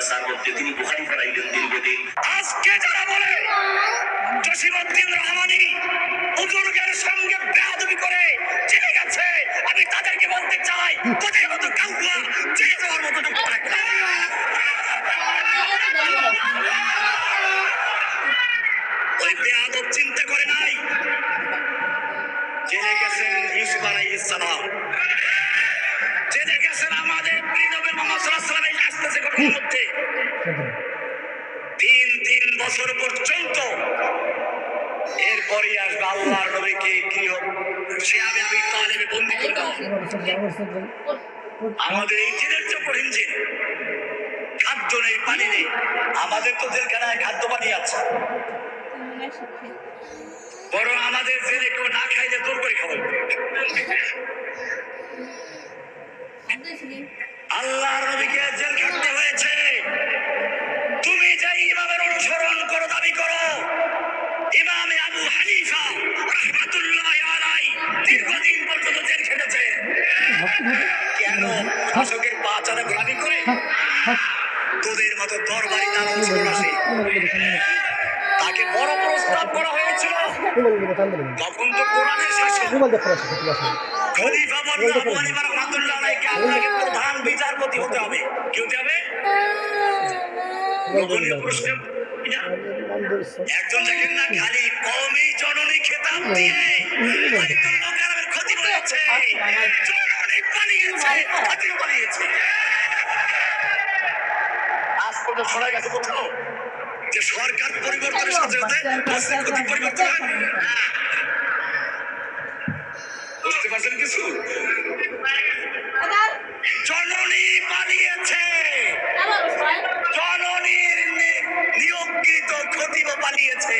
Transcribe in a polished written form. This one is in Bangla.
মাদ্রাসার মধ্যে তিনি বুখারী পড়াইলেন দীর্ঘদিন। আজকে যারা বলে জসিমউদ্দিন রহমানী হুজুরদের সঙ্গে বেয়াদবি করে চলে গেছে, আমি তাদেরকে বলতে চাই তোদের মতো কাউয়া চলে যাওয়ার মতো যোগ্যতা রাখে না। ওই বেয়াদব চিন্তা করে নাই জেনে গেছেন ইউসুফ আলাইহিস সালাম, জেনে গেছেন আমাদের প্রিয় নবী মুহাম্মদ সাল্লাল্লাহু আলাইহি ওয়াসাল্লাম আসতেছে ঘটনার মধ্যে 3 বছর পর্যন্ত। এরপরই আসবে আল্লাহর নবীকে গৃহ শিয়াবে আবি তালেবে বন্দী করে দেওয়া। আমাদের এই জেলের চক্কর ইঞ্জিন, খাদ্য নেই, পানি নেই। আমাদের তো জেলখানায় খাদ্য পানি আছে, বরং আমাদের জেলে কেউ না খাইলে দূর করে খাবো। আল্লাহর নবীকে জেল খাটতে হয়েছে। তুমি যে ইমামের অনুসরণ করো, দাবি করো, ইমামে আবু হানিফা রাহমাতুল্লাহি আলাইহি দীর্ঘদিন পর্যন্ত জেল খেটেছে। কেন? শাসকের পা চালে গোলামি করে তোদের মতো দরবারি তার অনুসরণ আসে। তাকে বড় প্রস্তাব করা হয়েছিল, তখন তো কোরআনের শাসন। খলিফা বলল আবু হানিফা রাহমাতুল্লাহি আলাইহি আপনাকে প্রধান বিচারপতি হতে হবে। কি হতে হবে? নবনীয় প্রশ্ন। একজন দেখেন না খালি কওমি জননী খেতাব দিয়ে বাইতুল মুকাররমের ক্ষতি করেছে, জননী পালিয়েছে, খতিব পালিয়েছে। আজ পর্যন্ত শোনা গেছে কোথাও যে সরকার পরিবর্তনের সাথে সাথে মসজিদ খতিব পরিবর্তন হয়? বুঝতে পারছেন কিছু? জননী পালিয়েছে, জননীর নিয়োগকৃত খতিব পালিয়েছে।